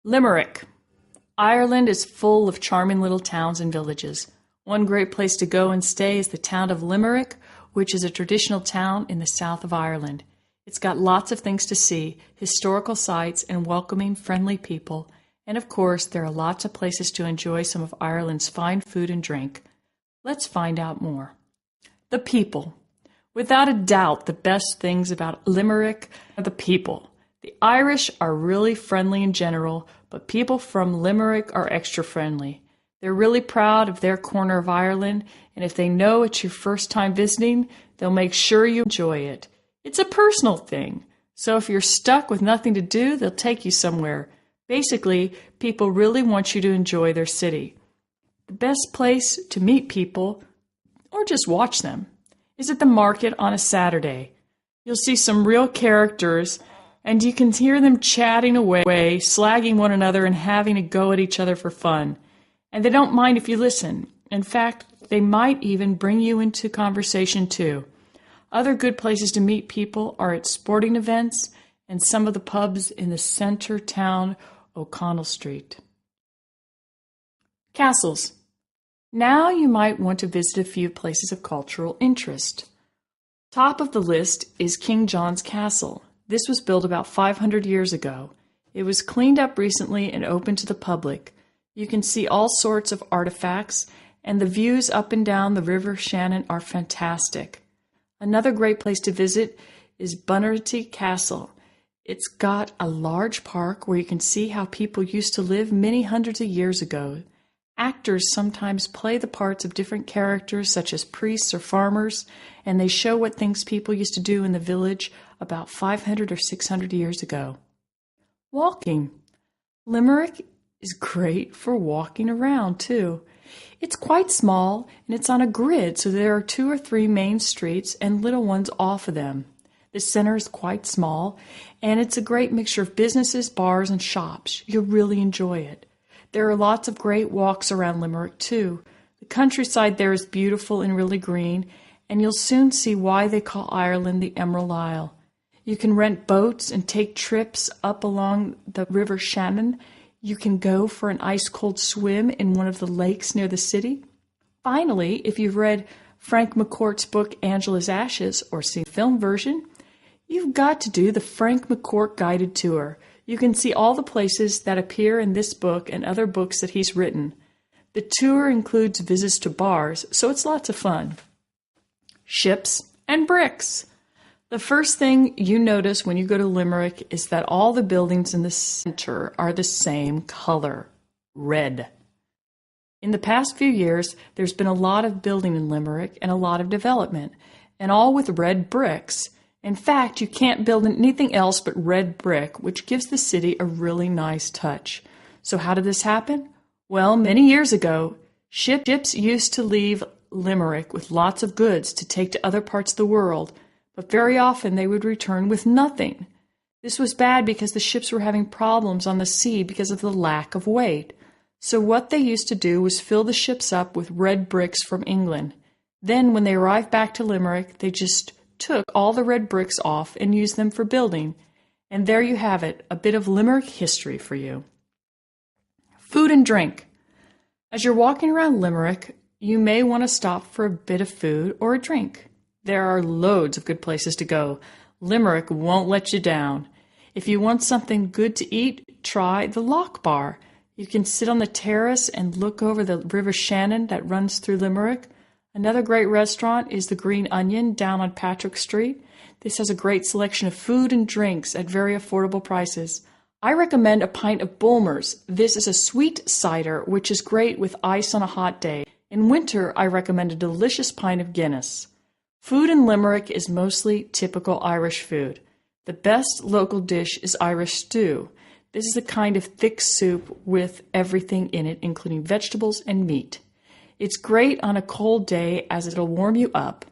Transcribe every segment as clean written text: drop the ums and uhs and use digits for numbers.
Limerick. Ireland is full of charming little towns and villages. One great place to go and stay is the town of Limerick, which is a traditional town in the south of Ireland. It's got lots of things to see, historical sites, and welcoming, friendly people. And of course, there are lots of places to enjoy some of Ireland's fine food and drink. Let's find out more. The people. Without a doubt, the best things about Limerick are the people. The Irish are really friendly in general, but people from Limerick are extra friendly. They're really proud of their corner of Ireland, and if they know it's your first time visiting, they'll make sure you enjoy it. It's a personal thing, so if you're stuck with nothing to do, they'll take you somewhere. Basically, people really want you to enjoy their city. The best place to meet people, or just watch them, is at the market on a Saturday. You'll see some real characters, and you can hear them chatting away, slagging one another, and having a go at each other for fun. And they don't mind if you listen. In fact, they might even bring you into conversation too. Other good places to meet people are at sporting events and some of the pubs in the center town, O'Connell Street. Castles. Now you might want to visit a few places of cultural interest. Top of the list is King John's Castle. This was built about 500 years ago. It was cleaned up recently and open to the public. You can see all sorts of artifacts, and the views up and down the River Shannon are fantastic. Another great place to visit is Bunnerty Castle. It's got a large park where you can see how people used to live many hundreds of years ago. Actors sometimes play the parts of different characters such as priests or farmers, and they show what things people used to do in the village about 500 or 600 years ago. Walking. Limerick is great for walking around too. It's quite small and it's on a grid, so there are 2 or 3 main streets and little ones off of them. The center is quite small and it's a great mixture of businesses, bars, and shops. You'll really enjoy it. There are lots of great walks around Limerick too. The countryside there is beautiful and really green, and you'll soon see why they call Ireland the Emerald Isle. You can rent boats and take trips up along the River Shannon. You can go for an ice-cold swim in one of the lakes near the city. Finally, if you've read Frank McCourt's book Angela's Ashes or seen the film version, you've got to do the Frank McCourt guided tour. You can see all the places that appear in this book and other books that he's written. The tour includes visits to bars, so it's lots of fun. Ships and bricks. The first thing you notice when you go to Limerick is that all the buildings in the center are the same color, red. In the past few years, there's been a lot of building in Limerick and a lot of development, and all with red bricks. In fact, you can't build anything else but red brick, which gives the city a really nice touch. So how did this happen? Well, many years ago, ships used to leave Limerick with lots of goods to take to other parts of the world, but very often they would return with nothing. This was bad because the ships were having problems on the sea because of the lack of weight. So what they used to do was fill the ships up with red bricks from England. Then when they arrived back to Limerick, they just took all the red bricks off and used them for building. And there you have it, a bit of Limerick history for you. Food and drink. As you're walking around Limerick, you may want to stop for a bit of food or a drink. There are loads of good places to go. Limerick won't let you down. If you want something good to eat, try the Loch Bar. You can sit on the terrace and look over the River Shannon that runs through Limerick. Another great restaurant is the Green Onion down on Patrick Street. This has a great selection of food and drinks at very affordable prices. I recommend a pint of Bulmers. This is a sweet cider, which is great with ice on a hot day. In winter, I recommend a delicious pint of Guinness. Food in Limerick is mostly typical Irish food. The best local dish is Irish stew. This is a kind of thick soup with everything in it, including vegetables and meat. It's great on a cold day as it'll warm you up.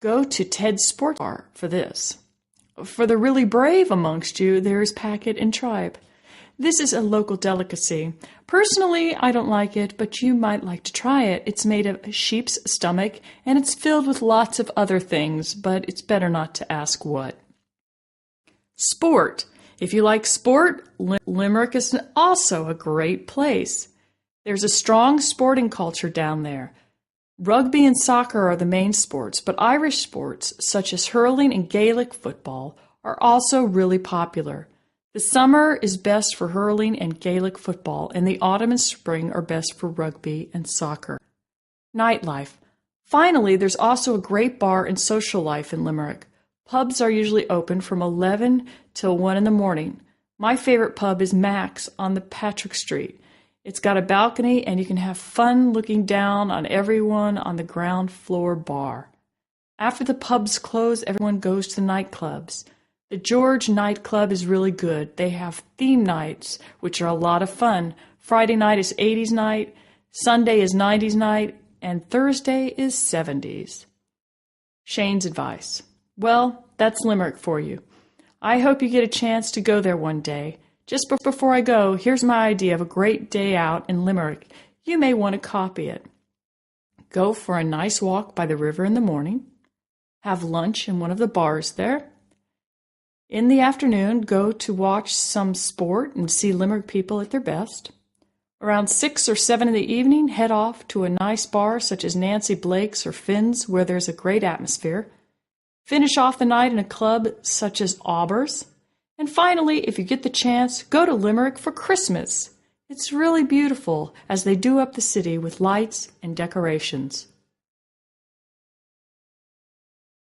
Go to Ted's Sports Bar for this. For the really brave amongst you, there is Packet and Tribe. This is a local delicacy. Personally, I don't like it, but you might like to try it. It's made of sheep's stomach, and it's filled with lots of other things, but it's better not to ask what. Sport. If you like sport, Limerick is also a great place. There's a strong sporting culture down there. Rugby and soccer are the main sports, but Irish sports, such as hurling and Gaelic football, are also really popular. The summer is best for hurling and Gaelic football, and the autumn and spring are best for rugby and soccer. Nightlife. Finally, there's also a great bar and social life in Limerick. Pubs are usually open from 11 till 1 in the morning. My favorite pub is Mac's on the Patrick Street. It's got a balcony and you can have fun looking down on everyone on the ground floor bar. After the pubs close, everyone goes to the nightclubs. The George nightclub is really good. They have theme nights, which are a lot of fun. Friday night is 80s night, Sunday is 90s night, and Thursday is 70s. Shane's advice. Well, that's Limerick for you. I hope you get a chance to go there one day. Just before I go, here's my idea of a great day out in Limerick. You may want to copy it. Go for a nice walk by the river in the morning. Have lunch in one of the bars there. In the afternoon, go to watch some sport and see Limerick people at their best. Around 6 or 7 in the evening, head off to a nice bar such as Nancy Blake's or Finn's, where there's a great atmosphere. Finish off the night in a club such as Auber's. And finally, if you get the chance, go to Limerick for Christmas. It's really beautiful as they do up the city with lights and decorations.